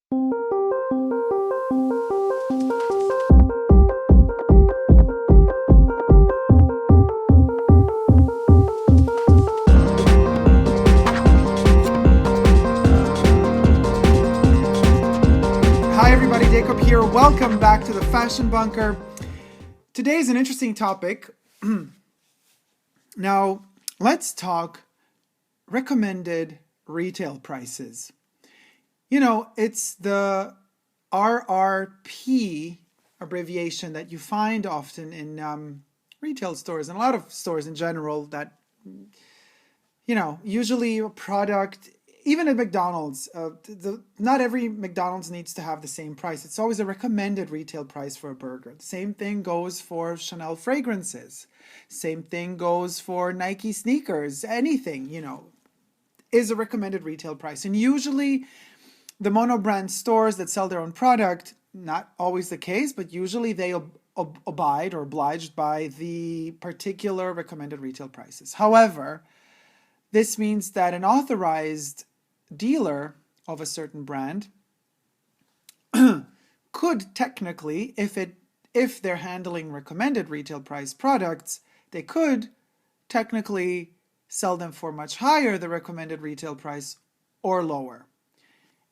Hi everybody, Dacob here. Welcome back to the Fashion Bunker. Today is an interesting topic. Now, let's talk recommended retail prices. You know, it's the RRP abbreviation that you find often in retail stores and a lot of stores in general that, usually a product, even at McDonald's, not every McDonald's needs to have the same price. It's always a recommended retail price for a burger. The same thing goes for Chanel fragrances. Same thing goes for Nike sneakers. Anything, is a recommended retail price. And usually the monobrand stores that sell their own product, not always the case, but usually they abide or obliged by the particular recommended retail prices. However, this means that an authorized dealer of a certain brand could technically, if they're handling recommended retail price products, they could technically sell them for much higher the recommended retail price or lower.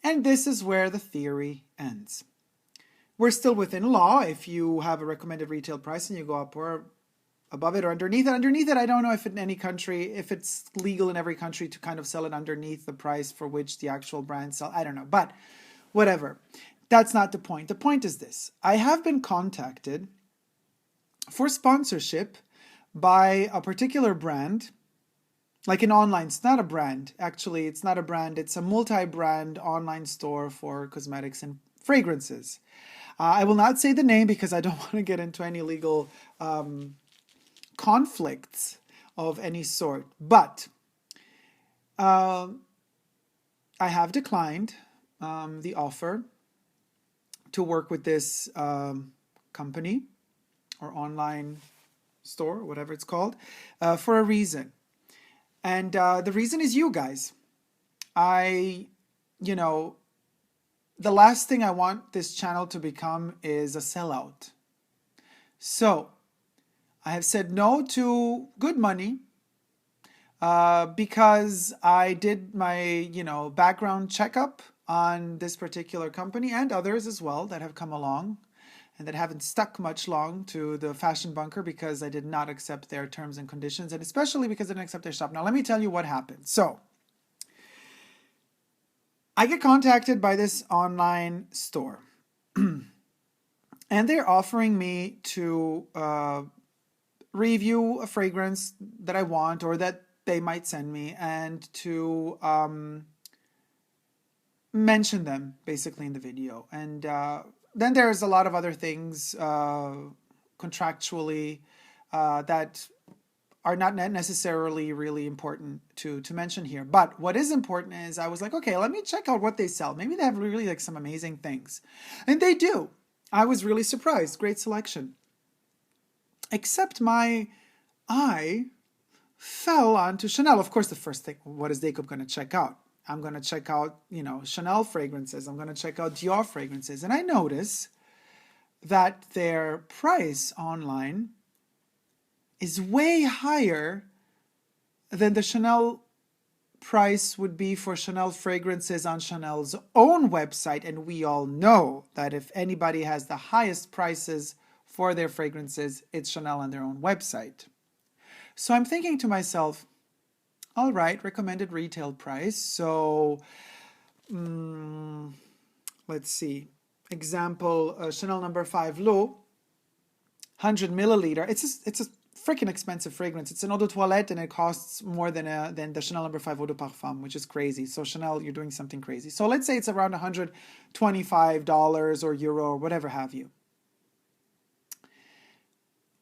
And this is where the theory ends. We're still within law. If you have a recommended retail price and you go up or above it or underneath it, I don't know if in any country, if it's legal in every country to kind of sell it underneath the price for which the actual brand sell. I don't know, but whatever. That's not the point. The point is this. I have been contacted for sponsorship by a particular brand, like an online, it's not a brand. Actually, it's not a brand. It's a multi-brand online store for cosmetics and fragrances. I will not say the name because I don't want to get into any legal conflicts of any sort. But I have declined the offer to work with this company or online store, whatever it's called, for a reason. And the reason is you guys. The last thing I want this channel to become is a sellout. So I have said no to good money because I did my, background checkup on this particular company and others as well that have come along and that haven't stuck much long to the Fashion Bunker because I did not accept their terms and conditions, and especially because I didn't accept their shop. Now, let me tell you what happened. So I get contacted by this online store and they're offering me to review a fragrance that I want or that they might send me and to mention them basically in the video. And then there's a lot of other things contractually that are not necessarily really important to mention here. But what is important is I was like, okay, let me check out what they sell. Maybe they have really like some amazing things. And they do. I was really surprised. Great selection. Except my eye fell onto Chanel. Of course, the first thing, what is Dacob going to check out? I'm going to check out, Chanel fragrances. I'm going to check out Dior fragrances. And I notice that their price online is way higher than the Chanel price would be for Chanel fragrances on Chanel's own website. And we all know that if anybody has the highest prices for their fragrances, it's Chanel on their own website. So I'm thinking to myself, all right, recommended retail price. So let's see. Example, Chanel number 5 L'Eau, 100 milliliter. It's a freaking expensive fragrance. It's an eau de toilette and it costs more than the Chanel number 5 eau de parfum, which is crazy. So Chanel, you're doing something crazy. So let's say it's around $125 or euro or whatever have you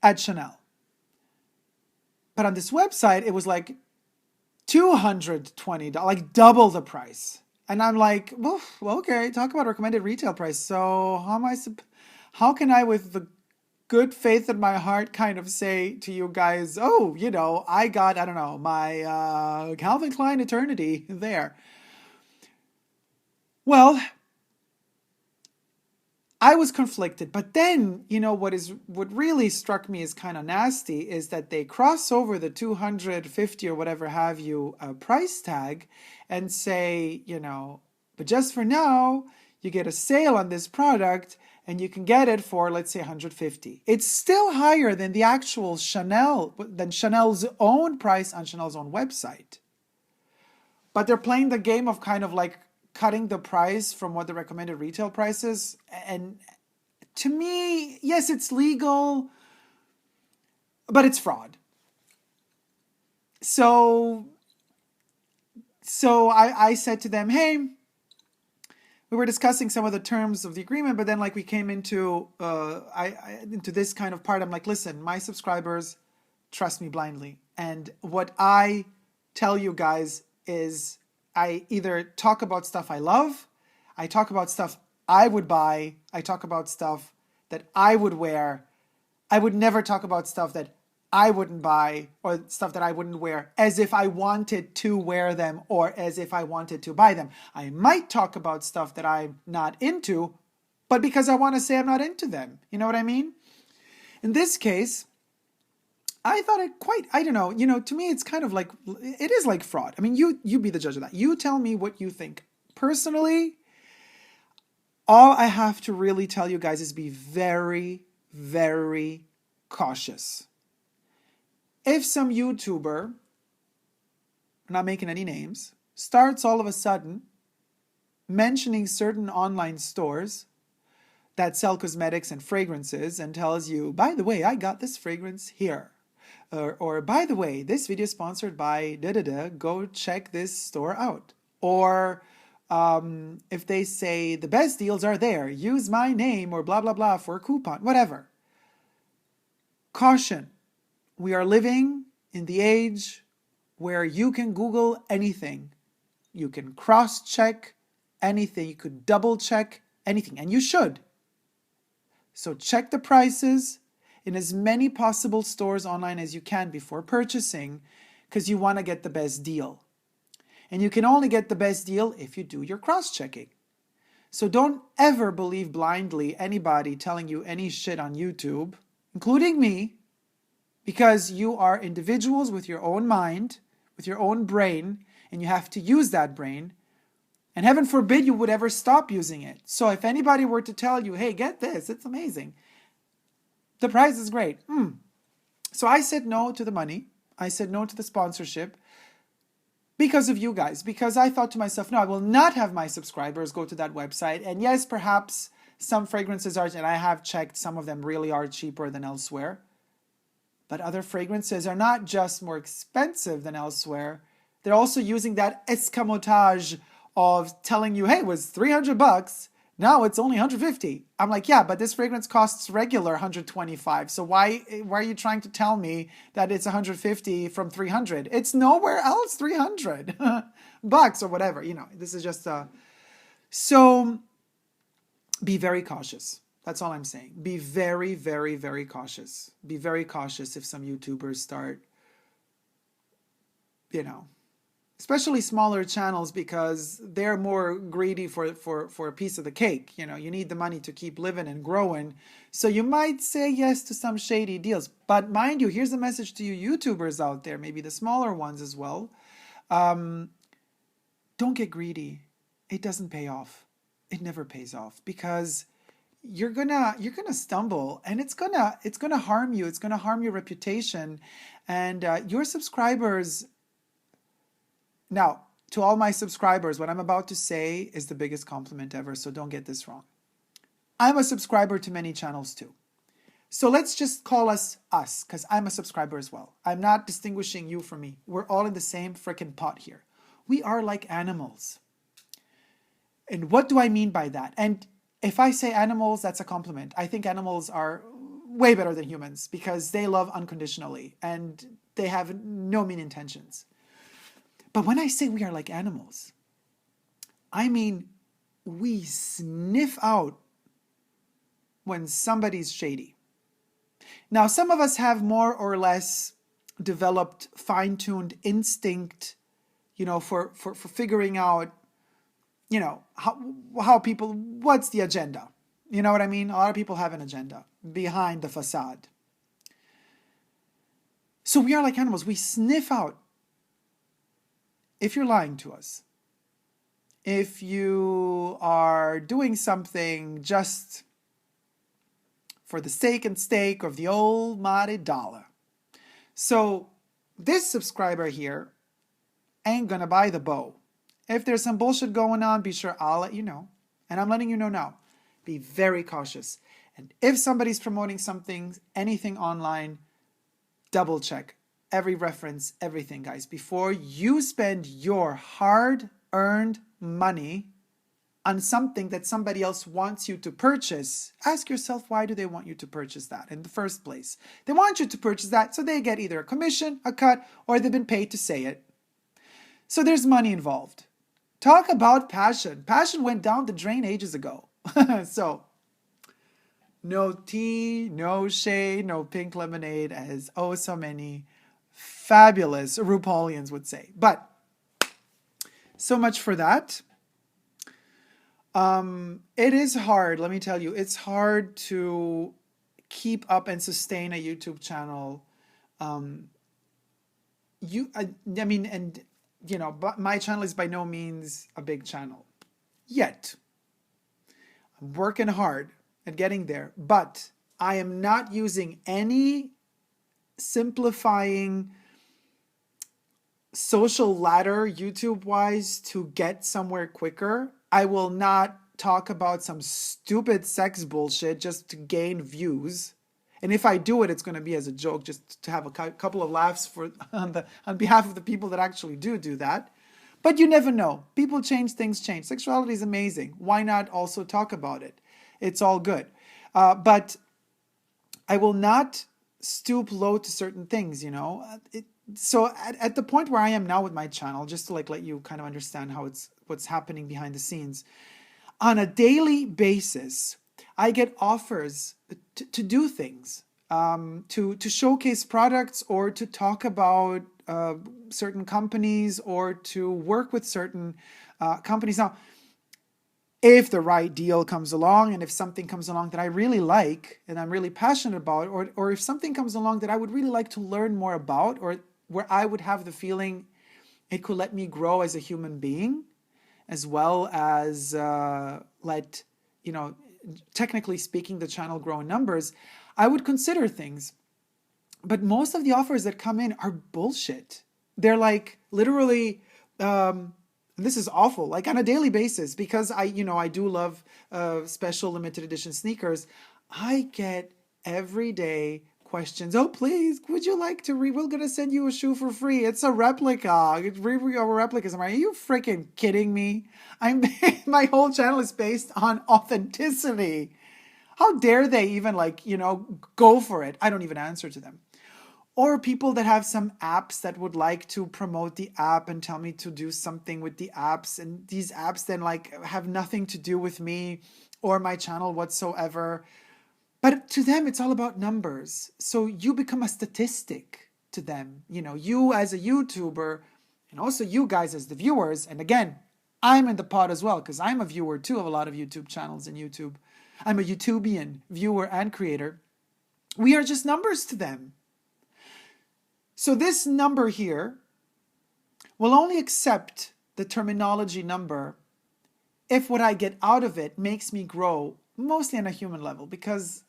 at Chanel. But on this website, it was like $220, like double the price. And I'm like, well, okay, talk about recommended retail price. So how can I, with the good faith in my heart, kind of say to you guys, oh, I got, my Calvin Klein Eternity there. Well, I was conflicted. But then, what really struck me as kind of nasty is that they cross over the 250 or whatever have you price tag and say, but just for now, you get a sale on this product and you can get it for, let's say, 150. It's still higher than the actual Chanel's own price on Chanel's own website. But they're playing the game of kind of like cutting the price from what the recommended retail price is. And to me, yes, it's legal, but it's fraud. So I said to them, hey, we were discussing some of the terms of the agreement, but then like we came into into this kind of part. I'm like, listen, my subscribers trust me blindly. And what I tell you guys is I either talk about stuff I love, I talk about stuff I would buy, I talk about stuff that I would wear. I would never talk about stuff that I wouldn't buy or stuff that I wouldn't wear as if I wanted to wear them or as if I wanted to buy them. I might talk about stuff that I'm not into, but because I want to say I'm not into them. You know what I mean? In this case, I thought I don't know, to me it's kind of like, it is like fraud. I mean, you be the judge of that. You tell me what you think. Personally, all I have to really tell you guys is be very, very cautious. If some YouTuber, I'm not making any names, starts all of a sudden mentioning certain online stores that sell cosmetics and fragrances and tells you, by the way, I got this fragrance here. Or by the way, this video is sponsored by da-da-da, go check this store out. Or if they say the best deals are there, use my name or blah, blah, blah for a coupon, whatever. Caution. We are living in the age where you can Google anything. You can cross-check anything. You could double-check anything, and you should. So check the prices in as many possible stores online as you can before purchasing, because you want to get the best deal. And you can only get the best deal if you do your cross-checking. So don't ever believe blindly anybody telling you any shit on YouTube, including me, because you are individuals with your own mind, with your own brain, and you have to use that brain. And heaven forbid you would ever stop using it. So if anybody were to tell you, hey, get this, it's amazing. The price is great. So I said no to the money. I said no to the sponsorship because of you guys. Because I thought to myself, no, I will not have my subscribers go to that website. And yes, perhaps some fragrances are, and I have checked, some of them really are cheaper than elsewhere. But other fragrances are not just more expensive than elsewhere. They're also using that escamotage of telling you, hey, it was $300. Now it's only 150. I'm like, yeah, but this fragrance costs regular 125. So why are you trying to tell me that it's 150 from 300? It's nowhere else 300 bucks or whatever. This is just so be very cautious. That's all I'm saying. Be very, very, very cautious. Be very cautious if some YouTubers start, especially smaller channels, because they're more greedy for a piece of the cake. You need the money to keep living and growing. So you might say yes to some shady deals. But mind you, here's a message to you YouTubers out there, maybe the smaller ones as well. Don't get greedy. It doesn't pay off. It never pays off, because you're gonna stumble, and it's gonna harm you. It's gonna harm your reputation, and your subscribers. Now, to all my subscribers, what I'm about to say is the biggest compliment ever. So don't get this wrong. I'm a subscriber to many channels too. So let's just call us, because I'm a subscriber as well. I'm not distinguishing you from me. We're all in the same frickin' pot here. We are like animals. And what do I mean by that? And if I say animals, that's a compliment. I think animals are way better than humans because they love unconditionally and they have no mean intentions. But when I say we are like animals, I mean we sniff out when somebody's shady. Now, some of us have more or less developed, fine-tuned instinct, for figuring out, how people, what's the agenda? You know what I mean? A lot of people have an agenda behind the facade. So we are like animals. We sniff out if you're lying to us, if you are doing something just for the sake and stake of the almighty dollar. So this subscriber here ain't gonna buy the bow. If there's some bullshit going on, be sure I'll let you know. And I'm letting you know now. Be very cautious. And if somebody's promoting something, anything online, double check every reference, everything, guys, before you spend your hard-earned money on something that somebody else wants you to purchase. Ask yourself, why do they want you to purchase that in the first place? They want you to purchase that so they get either a commission, a cut, or they've been paid to say it. So there's money involved. Talk about passion. Passion went down the drain ages ago. So no tea, no shade, no pink lemonade, as oh so many fabulous RuPaulians would say. But so much for that. It is hard, let me tell you, it's hard to keep up and sustain a YouTube channel. But my channel is by no means a big channel yet. I'm working hard at getting there, but I am not using any simplifying social ladder YouTube-wise to get somewhere quicker. I will not talk about some stupid sex bullshit just to gain views. And if I do it, it's going to be as a joke, just to have a couple of laughs on behalf of the people that actually do that. But you never know. People change, things change. Sexuality is amazing. Why not also talk about it? It's all good. But I will not stoop low to certain things, you know. So at the point where I am now with my channel, just to let you kind of understand what's happening behind the scenes, on a daily basis, I get offers to do things, to showcase products or to talk about certain companies or to work with certain companies. Now, if the right deal comes along and if something comes along that I really like and I'm really passionate about, or if something comes along that I would really like to learn more about, or where I would have the feeling it could let me grow as a human being, as well as let, technically speaking, the channel grow in numbers, I would consider things. But most of the offers that come in are bullshit. They're like literally, and this is awful, like on a daily basis, because I do love special limited edition sneakers. I get every day questions. Oh, please, would you like to we're going to send you a shoe for free. It's a replica. It's replicas. Are you freaking kidding me? My whole channel is based on authenticity. How dare they even go for it? I don't even answer to them. Or people that have some apps that would like to promote the app and tell me to do something with the apps. And these apps then have nothing to do with me or my channel whatsoever. But to them, it's all about numbers. So you become a statistic to them. You as a YouTuber, and also you guys as the viewers. And again, I'm in the pot as well, because I'm a viewer too of a lot of YouTube channels and YouTube. I'm a YouTubian viewer and creator. We are just numbers to them. So this number here will only accept the terminology number if what I get out of it makes me grow, mostly on a human level, because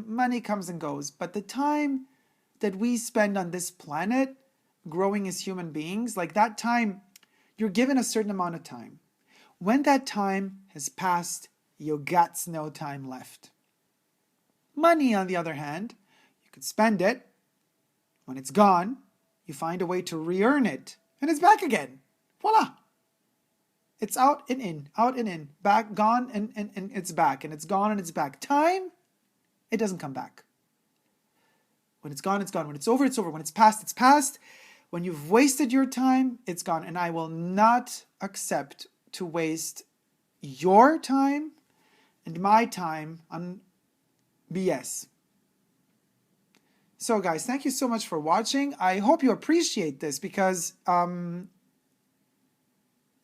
money comes and goes. But the time that we spend on this planet growing as human beings, that time, you're given a certain amount of time. When that time has passed, you got no time left. Money, on the other hand, you could spend it. When it's gone, you find a way to re-earn it, and it's back again. Voila! It's out and in, back, gone, and it's back, and it's gone and it's back. Time, it doesn't come back. When it's gone, it's gone. When it's over, it's over. When it's past, it's past. When you've wasted your time, it's gone. And I will not accept to waste your time and my time on BS. So guys, thank you so much for watching. I hope you appreciate this, because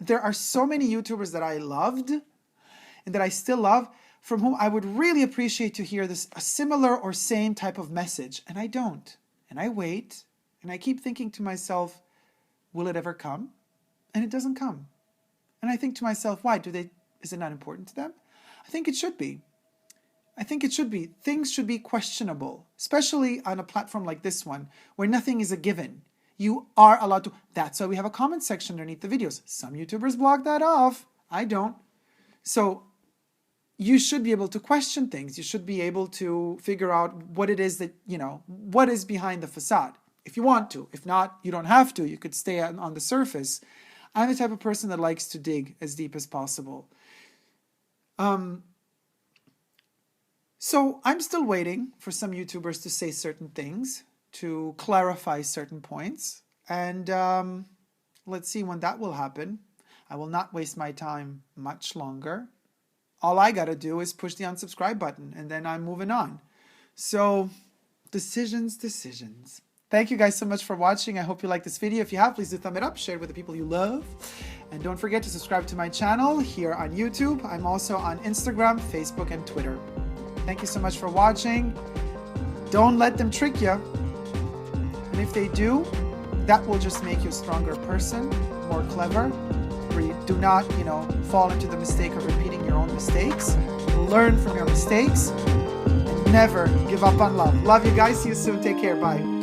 there are so many YouTubers that I loved and that I still love from whom I would really appreciate to hear a similar or same type of message, and I don't. And I wait, and I keep thinking to myself, will it ever come? And it doesn't come. And I think to myself, why? Is it not important to them? I think it should be. I think it should be. Things should be questionable, especially on a platform like this one, where nothing is a given. You are allowed to. That's why we have a comment section underneath the videos. Some YouTubers block that off. I don't. So you should be able to question things. You should be able to figure out what it is that, what is behind the facade. If you want to. If not, you don't have to. You could stay on the surface. I'm the type of person that likes to dig as deep as possible. So I'm still waiting for some YouTubers to say certain things, to clarify certain points. And let's see when that will happen. I will not waste my time much longer. All I got to do is push the unsubscribe button, and then I'm moving on. So, decisions. Thank you guys so much for watching. I hope you liked this video. If you have, please do thumb it up, share it with the people you love. And don't forget to subscribe to my channel here on YouTube. I'm also on Instagram, Facebook, and Twitter. Thank you so much for watching. Don't let them trick you. And if they do, that will just make you a stronger person, more clever, where you do not, fall into the mistake of repeating your own mistakes. Learn from your mistakes and never give up on love. Love you guys. See you soon. Take care. Bye.